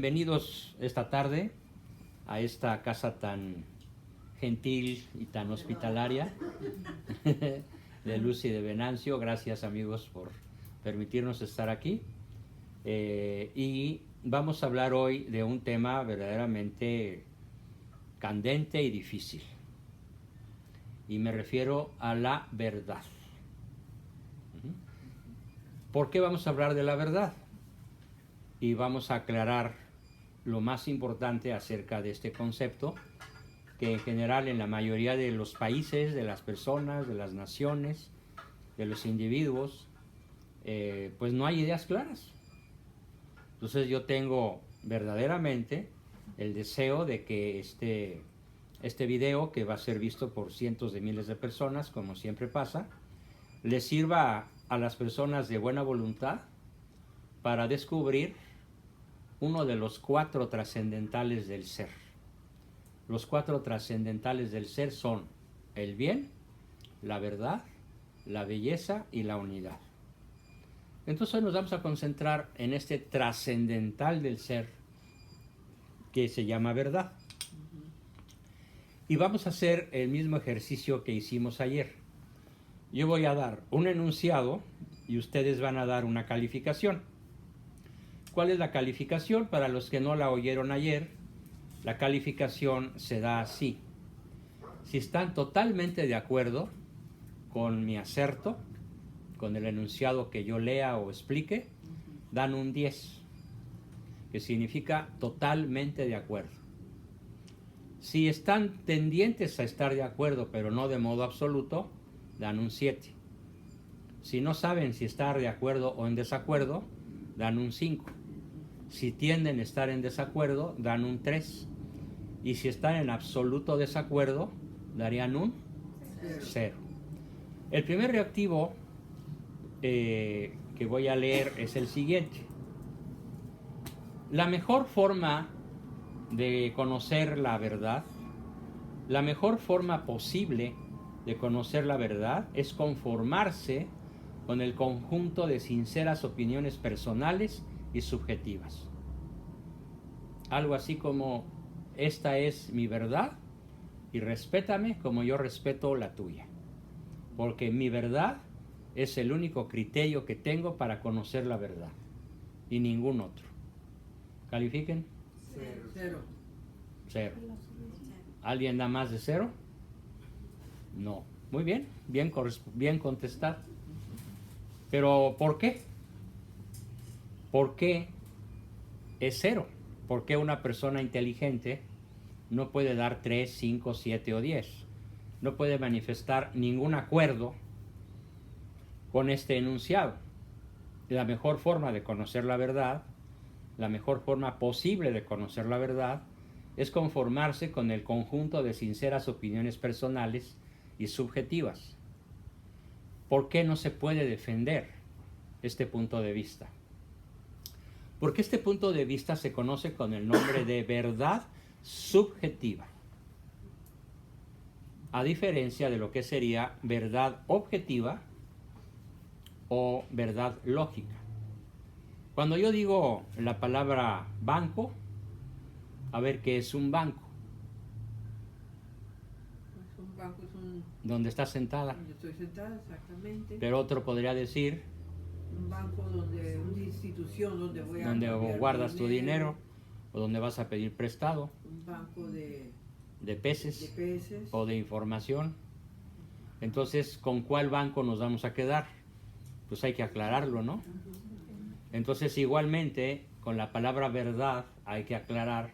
bienvenidos esta tarde a esta casa tan gentil y tan hospitalaria de Luz y de Venancio. Gracias, amigos, por permitirnos estar aquí. Y vamos a hablar hoy de un tema verdaderamente candente y difícil. Y me refiero a la verdad. ¿Por qué vamos a hablar de la verdad? Y vamos a aclarar lo más importante acerca de este concepto, que en general en la mayoría de los países, de las personas, de las naciones, de los individuos, pues no hay ideas claras. Entonces yo tengo verdaderamente el deseo de que este video, que va a ser visto por cientos de miles de personas, como siempre pasa, les sirva a las personas de buena voluntad para descubrir uno de los 4 trascendentales del ser. Los 4 trascendentales del ser son el bien, la verdad, la belleza y la unidad. Entonces hoy nos vamos a concentrar en este trascendental del ser que se llama verdad. Y vamos a hacer el mismo ejercicio que hicimos ayer. Yo voy a dar un enunciado y ustedes van a dar una calificación. ¿Cuál es la calificación? Para los que no la oyeron ayer, la calificación se da así. Si están totalmente de acuerdo con mi acerto, con el enunciado que yo lea o explique, dan un 10, que significa totalmente de acuerdo. Si están tendientes a estar de acuerdo, pero no de modo absoluto, dan un 7. Si no saben si estar de acuerdo o en desacuerdo, dan un 5. Si tienden a estar en desacuerdo, dan un 3. Y si están en absoluto desacuerdo, darían un 0. El primer reactivo que voy a leer es el siguiente. La mejor forma de conocer la verdad, la mejor forma posible de conocer la verdad es conformarse con el conjunto de sinceras opiniones personales y subjetivas. Algo así como: esta es mi verdad y respétame como yo respeto la tuya, porque mi verdad es el único criterio que tengo para conocer la verdad y ningún otro. ¿Califiquen? 0. ¿Alguien da más de 0? No. Muy bien, bien contestado. Pero ¿por qué? ¿Por qué es 0? ¿Por qué una persona inteligente no puede dar 3, 5, 7 o 10? No puede manifestar ningún acuerdo con este enunciado. La mejor forma de conocer la verdad, la mejor forma posible de conocer la verdad, es conformarse con el conjunto de sinceras opiniones personales y subjetivas. ¿Por qué no se puede defender este punto de vista? Porque este punto de vista se conoce con el nombre de verdad subjetiva, a diferencia de lo que sería verdad objetiva o verdad lógica. Cuando yo digo la palabra banco, a ver, ¿qué es un banco? Pues un banco es un... ¿Dónde está sentada? Yo estoy sentada, exactamente. Pero otro podría decir... un banco una institución donde voy a... donde guardas tu dinero o donde vas a pedir prestado. Un banco de peces, peces o de información. Entonces, ¿con cuál banco nos vamos a quedar? Pues hay que aclararlo, ¿no? Entonces, igualmente, con la palabra verdad hay que aclarar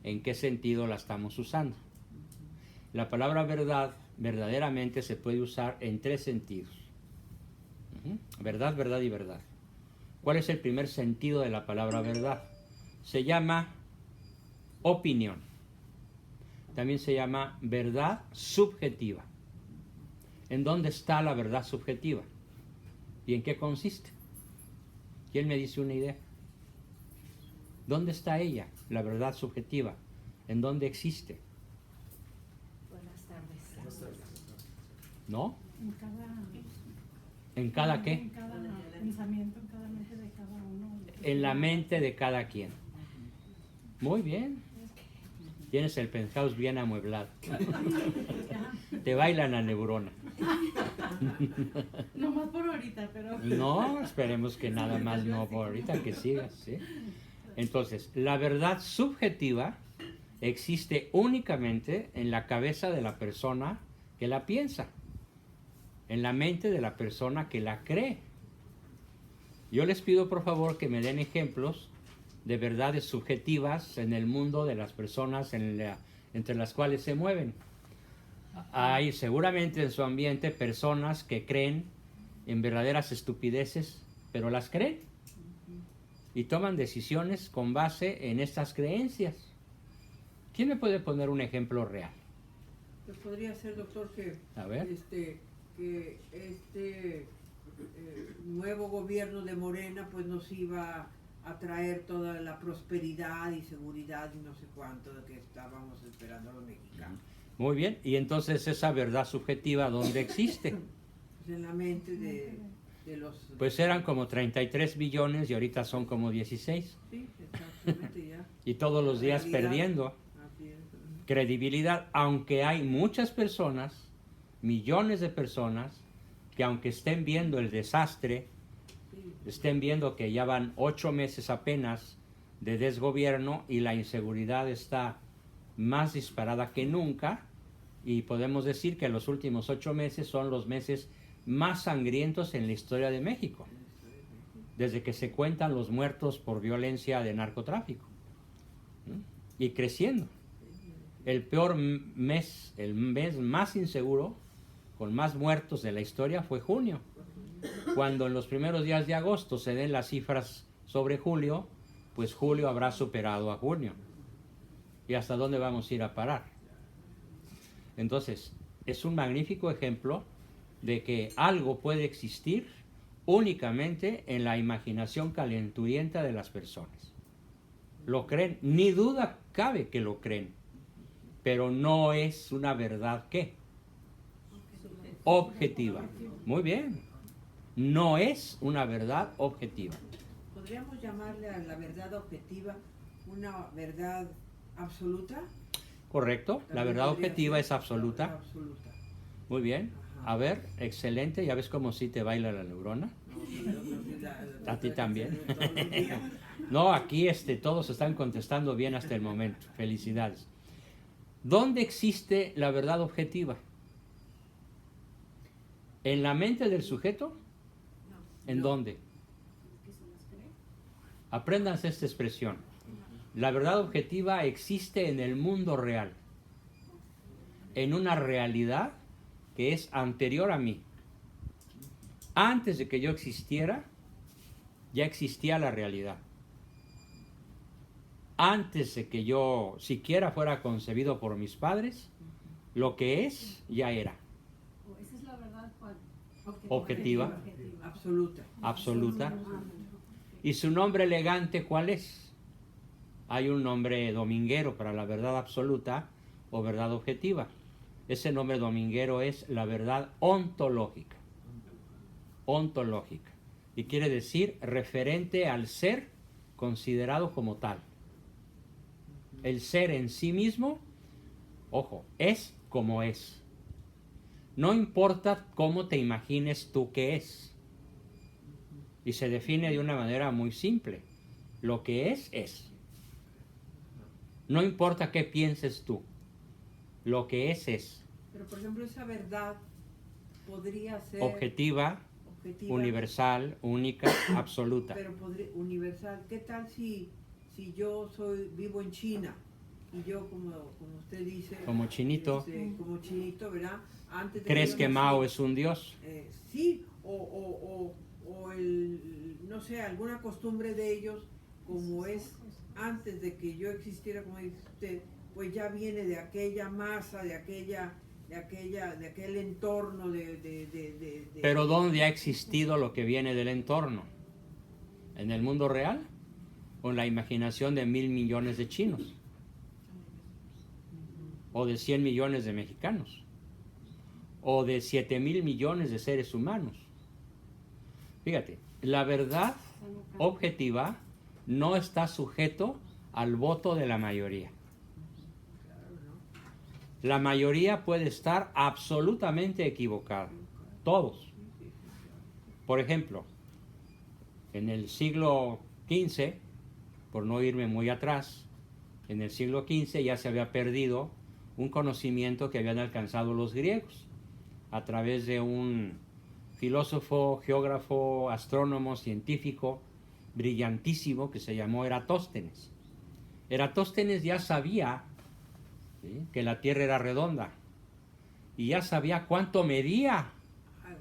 en qué sentido la estamos usando. La palabra verdad verdaderamente se puede usar en 3 sentidos. Verdad, verdad y verdad. ¿Cuál es el primer sentido de la palabra verdad? Se llama opinión. También se llama verdad subjetiva. ¿En dónde está la verdad subjetiva? ¿Y en qué consiste? ¿Quién me dice una idea? ¿Dónde está ella, la verdad subjetiva? ¿En dónde existe? Buenas tardes. ¿No? ¿En cada qué? En cada pensamiento, en cada mente de cada uno. En la mente de cada quien. Muy bien. Tienes el penthouse bien amueblado. Te bailan la neurona. No más por ahorita, pero... No, esperemos que nada más no por ahorita, que sigas, ¿sí? Entonces, la verdad subjetiva existe únicamente en la cabeza de la persona que la piensa, en la mente de la persona que la cree. Yo les pido por favor que me den ejemplos de verdades subjetivas en el mundo de las personas entre las cuales se mueven. Hay seguramente en su ambiente personas que creen en verdaderas estupideces, pero las creen y toman decisiones con base en estas creencias. ¿Quién me puede poner un ejemplo real? Pues podría ser, doctor, que A ver. Nuevo gobierno de Morena pues nos iba a traer toda la prosperidad y seguridad y no sé cuánto de que estábamos esperando los mexicanos. Muy bien, y entonces esa verdad subjetiva, ¿dónde existe? Pues en la mente de los... Pues eran como 33 billones y ahorita son como 16. Sí, exactamente, ya. Y todos los días Realidad. perdiendo Así es. credibilidad, aunque hay muchas personas, millones de personas, que aunque estén viendo el desastre, Sí. estén viendo que ya van 8 meses apenas de desgobierno y la inseguridad está más disparada que nunca, y podemos decir que los últimos 8 meses son los meses más sangrientos en la historia de México, desde que se cuentan los muertos por violencia de narcotráfico, ¿no? Y creciendo. El peor mes, el mes más inseguro, con más muertos de la historia, fue junio. Cuando en los primeros días de agosto se den las cifras sobre julio, pues julio habrá superado a junio. ¿Y hasta dónde vamos a ir a parar? Entonces, es un magnífico ejemplo de que algo puede existir únicamente en la imaginación calenturienta de las personas. Lo creen, ni duda cabe que lo creen, pero no es una verdad, ¿qué? Objetiva. Muy bien. No es una verdad objetiva. ¿Podríamos llamarle a la verdad objetiva una verdad absoluta? ¿Correcto? La También verdad podría objetiva ser es absoluta. absoluta. Muy bien. A ver, excelente. ¿Ya ves cómo sí te baila la neurona? No, A ti también. todos los días. No, aquí todos están contestando bien hasta el momento. Felicidades. ¿Dónde existe la verdad objetiva? ¿En la mente del sujeto? ¿En dónde? Apréndanse esta expresión. La verdad objetiva existe en el mundo real, en una realidad que es anterior a mí. Antes de que yo existiera, ya existía la realidad. Antes de que yo siquiera fuera concebido por mis padres, lo que es, ya era. Esa es la verdad, ¿cuál? Objetiva. Absoluta. Absoluta. ¿Y su nombre elegante cuál es? Hay un nombre dominguero para la verdad absoluta o verdad objetiva. Ese nombre dominguero es la verdad ontológica. Ontológica. Y quiere decir referente al ser considerado como tal. El ser en sí mismo, ojo, es como es. No importa cómo te imagines tú que es. Y se define de una manera muy simple. Lo que es, es. No importa qué pienses tú. Lo que es. Pero por ejemplo esa verdad podría ser Objetiva, universal, única, absoluta. Pero universal. ¿Qué tal si yo vivo en China y yo como usted dice Como chinito. como chinito, ¿verdad? Antes de ¿Crees yo que nací, Mao es un dios? Sí, o no sé, alguna costumbre de ellos como es antes de que yo existiera, como dice usted, pues ya viene de aquella masa, de aquel entorno Pero ¿dónde ha existido lo que viene del entorno? ¿En el mundo real? ¿O en la imaginación de 1.000 millones de chinos? ¿O de 100 millones de mexicanos? ¿O de 7.000 millones de seres humanos? Fíjate, la verdad objetiva no está sujeto al voto de la mayoría. Claro, ¿no? La mayoría puede estar absolutamente equivocada. Todos. Por ejemplo, en el siglo XV, por no irme muy atrás, en el siglo XV ya se había perdido un conocimiento que habían alcanzado los griegos a través de un filósofo, geógrafo, astrónomo, científico brillantísimo que se llamó Eratóstenes. Eratóstenes ya sabía, ¿sí?, que la Tierra era redonda y ya sabía cuánto medía. Ay,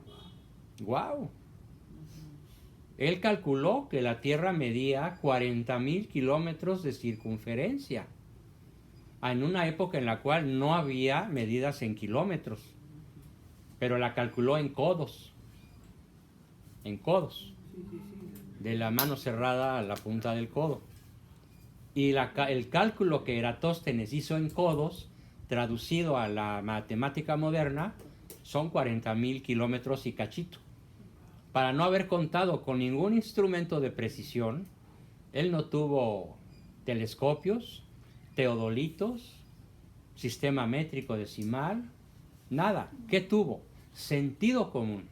wow. ¡Wow! Él calculó que la Tierra medía 40,000 kilómetros de circunferencia, en una época en la cual no había medidas en kilómetros, pero la calculó en codos, Sí, sí, sí. de la mano cerrada a la punta del codo. Y el cálculo que Eratóstenes hizo en codos, traducido a la matemática moderna, son 40,000 kilómetros y cachito. Para no haber contado con ningún instrumento de precisión, él no tuvo telescopios, teodolitos, sistema métrico decimal, nada. ¿Qué tuvo? Sentido común.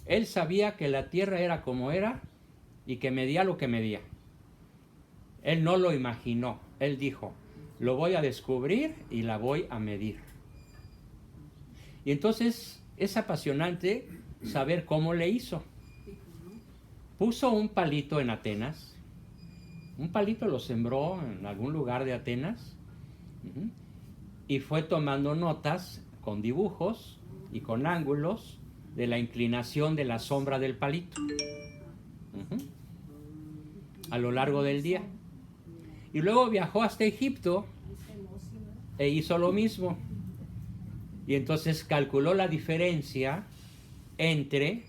Él sabía que la Tierra era como era y que medía lo que medía. Él no lo imaginó. Él dijo, lo voy a descubrir y la voy a medir. Y entonces es apasionante saber cómo le hizo. Puso un palito en Atenas. Un palito lo sembró en algún lugar de Atenas. Y fue tomando notas con dibujos y con ángulos de la inclinación de la sombra del palito a lo largo del día. Y luego viajó hasta Egipto e hizo lo mismo. Y entonces calculó la diferencia entre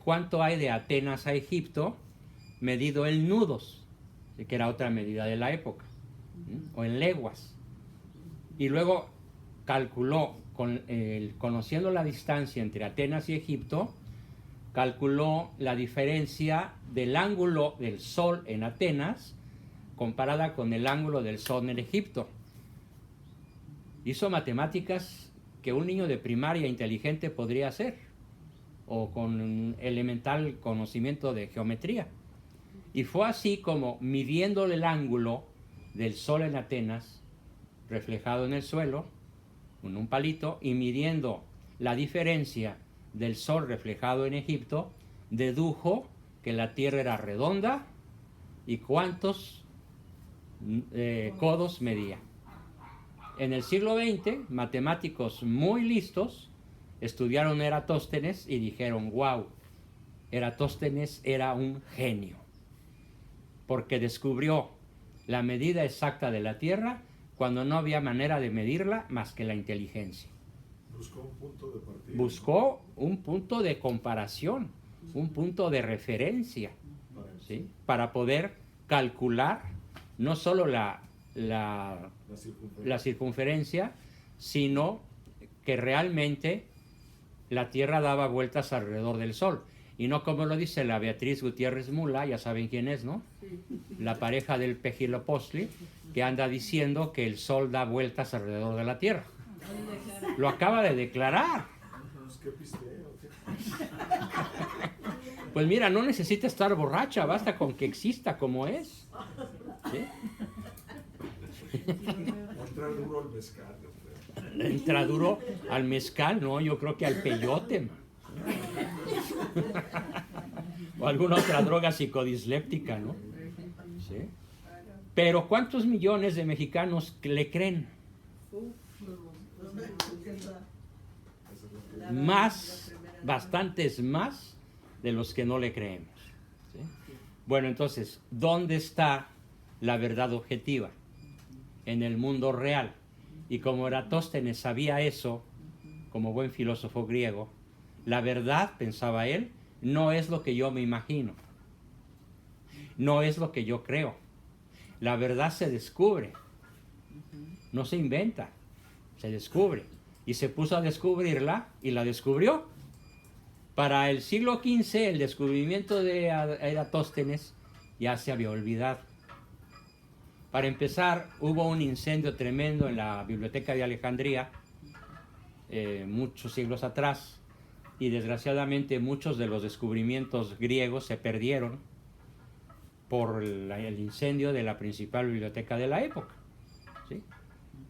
cuánto hay de Atenas a Egipto, medido en nudos, que era otra medida de la época, o en leguas. Y luego calculó, conociendo la distancia entre Atenas y Egipto, calculó la diferencia del ángulo del sol en Atenas comparada con el ángulo del sol en Egipto. Hizo matemáticas que un niño de primaria inteligente podría hacer, o con elemental conocimiento de geometría. Y fue así como, midiendo el ángulo del sol en Atenas, reflejado en el suelo, con un palito, y midiendo la diferencia del sol reflejado en Egipto, dedujo que la Tierra era redonda y cuántos codos medía. En el siglo XX, matemáticos muy listos estudiaron a Eratóstenes y dijeron, wow, Eratóstenes era un genio, porque descubrió la medida exacta de la Tierra cuando no había manera de medirla más que la inteligencia. Buscó un punto de partida. Buscó un punto de comparación, un punto de referencia, ¿sí?, para poder calcular no solo la circunferencia, sino que realmente la Tierra daba vueltas alrededor del Sol. Y no como lo dice la Beatriz Gutiérrez Mula, ya saben quién es, ¿no? La pareja del Pejilopostli, que anda diciendo que el Sol da vueltas alrededor de la Tierra. Lo acaba de declarar. ¿Qué pisteo? Pues mira, no necesita estar borracha, basta con que exista como es. ¿Sí? Entra duro al mezcal, yo creo. Entra duro al mezcal, no, yo creo que al peyote. O alguna otra droga psicodisléptica, ¿no? ¿Sí? Pero ¿cuántos millones de mexicanos le creen? Más, bastantes más de los que no le creemos. ¿Sí? Bueno, entonces, ¿dónde está la verdad objetiva? En el mundo real. Y como Eratóstenes sabía eso, como buen filósofo griego, la verdad, pensaba él, no es lo que yo me imagino, no es lo que yo creo. La verdad se descubre, no se inventa, se descubre. Y se puso a descubrirla y la descubrió. Para el siglo XV, el descubrimiento de Eratóstenes ya se había olvidado. Para empezar, hubo un incendio tremendo en la Biblioteca de Alejandría muchos siglos atrás, y desgraciadamente muchos de los descubrimientos griegos se perdieron por el incendio de la principal biblioteca de la época, ¿sí?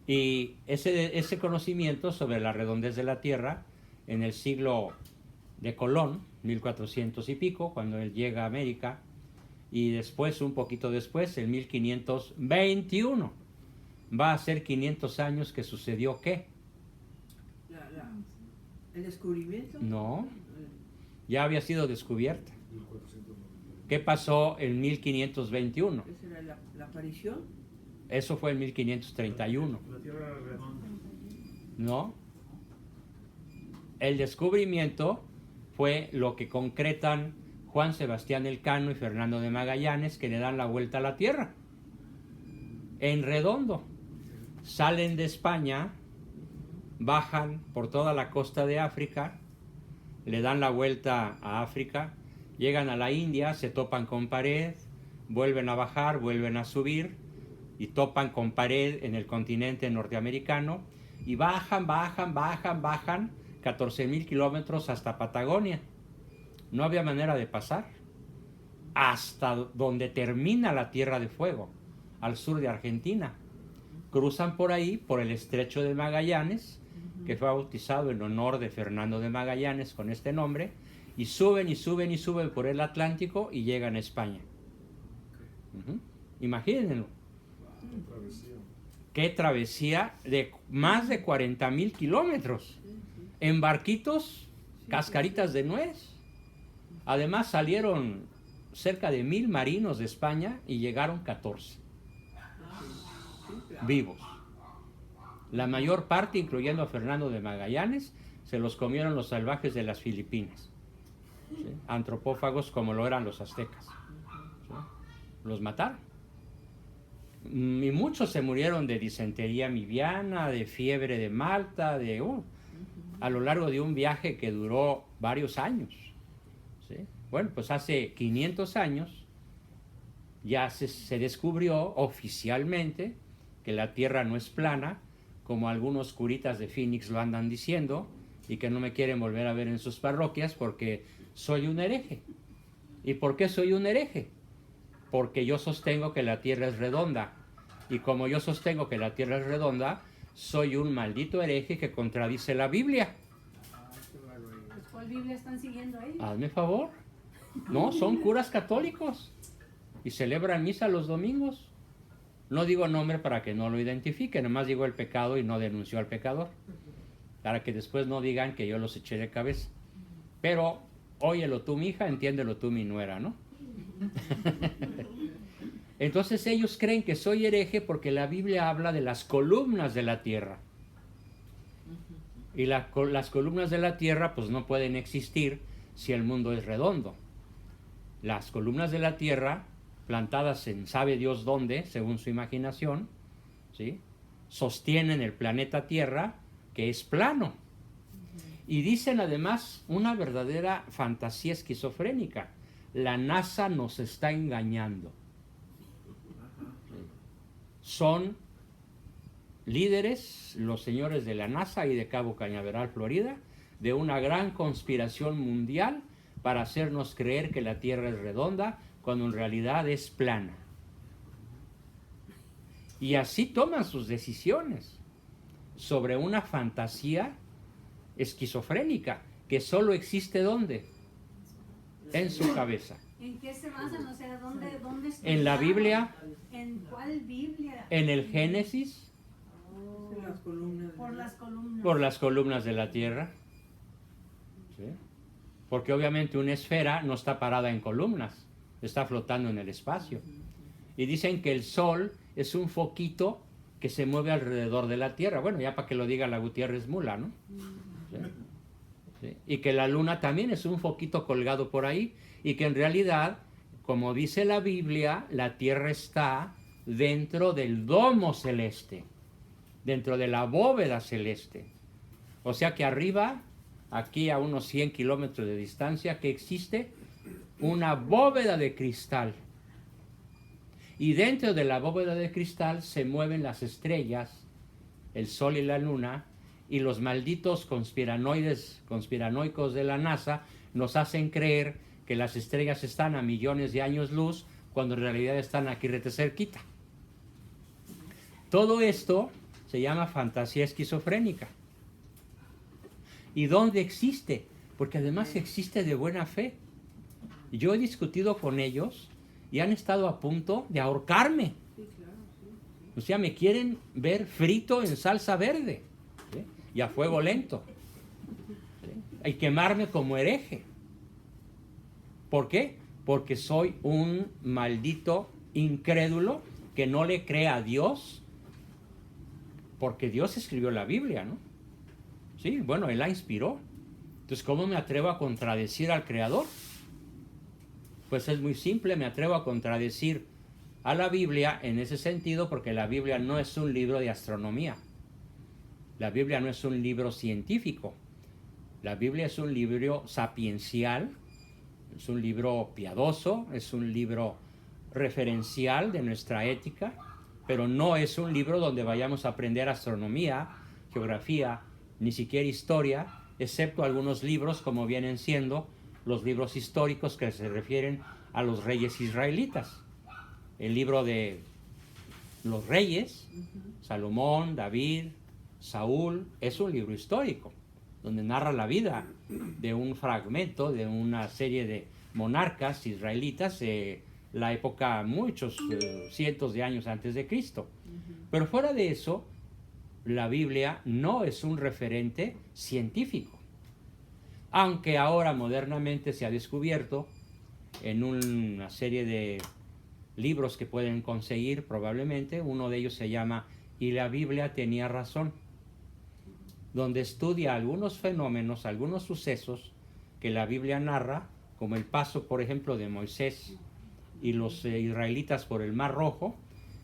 Y ese conocimiento sobre la redondez de la Tierra en el siglo de Colón, 1400 y pico, cuando él llega a América, y después, un poquito después, en 1521, va a ser 500 años que sucedió ¿qué? ¿El descubrimiento? No, ya había sido descubierta. 1490. ¿Qué pasó en 1521? ¿Esa era la aparición? Eso fue en 1531. La Tierra era redonda. ¿No? El descubrimiento fue lo que concretan Juan Sebastián Elcano y Fernando de Magallanes, que le dan la vuelta a la Tierra en redondo. Salen de España, bajan por toda la costa de África, le dan la vuelta a África, llegan a la India, se topan con pared, vuelven a bajar, vuelven a subir y topan con pared en el continente norteamericano y bajan 14,000 kilómetros hasta Patagonia. No había manera de pasar hasta donde termina la Tierra de Fuego, al sur de Argentina. Cruzan por ahí, por el Estrecho de Magallanes, que fue bautizado en honor de Fernando de Magallanes con este nombre, y suben y suben y suben por el Atlántico y llegan a España. Imagínenlo. Travesía. Qué travesía de más de 40,000 kilómetros en barquitos, cascaritas de nuez. Además salieron cerca de 1,000 marinos de España y llegaron 14 vivos. La mayor parte, incluyendo a Fernando de Magallanes, se los comieron los salvajes de las Filipinas, ¿sí? Antropófagos como lo eran los aztecas, ¿sí? Los mataron. Y muchos se murieron de disentería amibiana, de fiebre de Malta, a lo largo de un viaje que duró varios años, ¿sí? Bueno, pues hace 500 años ya se descubrió oficialmente que la Tierra no es plana, como algunos curitas de Phoenix lo andan diciendo, y que no me quieren volver a ver en sus parroquias porque soy un hereje. ¿Y por qué soy un hereje? Porque yo sostengo que la Tierra es redonda, y como yo sostengo que la Tierra es redonda, soy un maldito hereje que contradice la Biblia. Pues, ¿cuál Biblia están siguiendo ahí? Hazme favor. No, son curas católicos y celebran misa los domingos. No digo nombre para que no lo identifiquen, nomás digo el pecado y no denunció al pecador, para que después no digan que yo los eché de cabeza. Pero óyelo tú, mi hija, entiéndelo tú, mi nuera, ¿no? Entonces ellos creen que soy hereje porque la Biblia habla de las columnas de la tierra. Y las columnas de la tierra pues no pueden existir si el mundo es redondo. Las columnas de la tierra, plantadas en sabe Dios dónde, según su imaginación, ¿sí?, sostienen el planeta Tierra, que es plano. Y dicen además una verdadera fantasía esquizofrénica: la NASA nos está engañando. Son líderes, los señores de la NASA y de Cabo Cañaveral, Florida, de una gran conspiración mundial para hacernos creer que la Tierra es redonda, cuando en realidad es plana. Y así toman sus decisiones sobre una fantasía esquizofrénica que solo existe ¿dónde? En su cabeza. ¿En qué se basan? O sea, ¿dónde En la Biblia. ¿En cuál Biblia? En el Génesis. Oh, Las columnas. por las columnas. Por las columnas de la Tierra. ¿Sí? Porque obviamente una esfera no está parada en columnas, está flotando en el espacio. Y dicen que el Sol es un foquito que se mueve alrededor de la Tierra. Bueno, ya para que lo diga la Gutiérrez Mula, ¿no? ¿Sí? ¿Sí? Y que la Luna también es un foquito colgado por ahí, y que en realidad, como dice la Biblia, la Tierra está dentro del domo celeste, dentro de la bóveda celeste. O sea que arriba, aquí a unos 100 kilómetros de distancia, que existe una bóveda de cristal. Y dentro de la bóveda de cristal se mueven las estrellas, el sol y la luna, y los malditos conspiranoicos de la NASA nos hacen creer que las estrellas están a millones de años luz, cuando en realidad están aquí rete cerquita. Todo esto se llama fantasía esquizofrénica. ¿Y dónde existe? Porque además existe de buena fe. Yo he discutido con ellos y han estado a punto de ahorcarme. Sí, claro, sí. O sea, me quieren ver frito en salsa verde, ¿sí? Y a fuego lento, ¿sí? Y quemarme como hereje. ¿Por qué? Porque soy un maldito incrédulo que no le cree a Dios, porque Dios escribió la Biblia, ¿no? Sí, bueno, Él la inspiró. Entonces, ¿cómo me atrevo a contradecir al Creador? Pues es muy simple, me atrevo a contradecir a la Biblia en ese sentido, porque la Biblia no es un libro de astronomía. La Biblia no es un libro científico. La Biblia es un libro sapiencial, es un libro piadoso, es un libro referencial de nuestra ética, pero no es un libro donde vayamos a aprender astronomía, geografía, ni siquiera historia, excepto algunos libros como vienen siendo los libros históricos que se refieren a los reyes israelitas. El libro de los reyes, Salomón, David, Saúl, es un libro histórico, donde narra la vida de un fragmento de una serie de monarcas israelitas de la época muchos cientos de años antes de Cristo. Pero fuera de eso, la Biblia no es un referente científico, aunque ahora modernamente se ha descubierto en una serie de libros que pueden conseguir probablemente, uno de ellos se llama "Y la Biblia tenía razón", donde estudia algunos fenómenos, algunos sucesos que la Biblia narra, como el paso, por ejemplo, de Moisés y los israelitas por el Mar Rojo,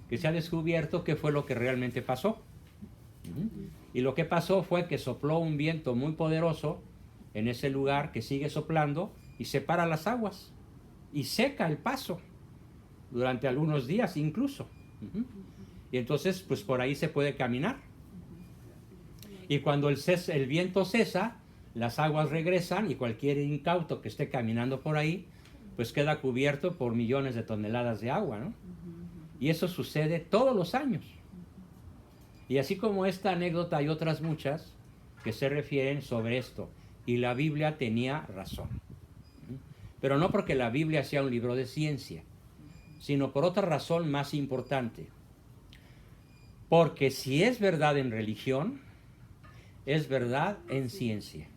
que se ha descubierto qué fue lo que realmente pasó. Y lo que pasó fue que sopló un viento muy poderoso en ese lugar, que sigue soplando y separa las aguas y seca el paso durante algunos días incluso. Y entonces pues por ahí se puede caminar. Y cuando el viento cesa, las aguas regresan y cualquier incauto que esté caminando por ahí pues queda cubierto por millones de toneladas de agua, ¿no? Y eso sucede todos los años. Y así como esta anécdota hay otras muchas que se refieren sobre esto. Y la Biblia tenía razón. Pero no porque la Biblia sea un libro de ciencia, sino por otra razón más importante. Porque si es verdad en religión, es verdad en ciencia.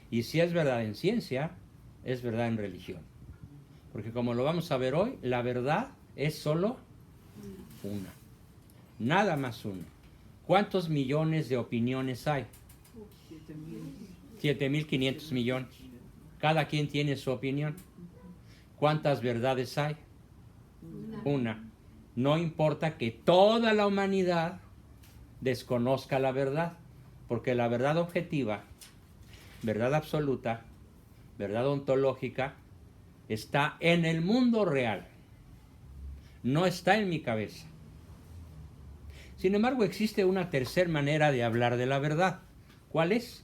Y si es verdad en ciencia, es verdad en religión. Porque como lo vamos a ver hoy, la verdad es solo una. Nada más una. ¿Cuántos millones de opiniones hay? 7.500 millones. Cada quien tiene su opinión. ¿Cuántas verdades hay? Una. No importa que toda la humanidad desconozca la verdad, porque la verdad objetiva, verdad absoluta, verdad ontológica, está en el mundo real. No está en mi cabeza. Sin embargo, existe una tercera manera de hablar de la verdad. ¿Cuál es?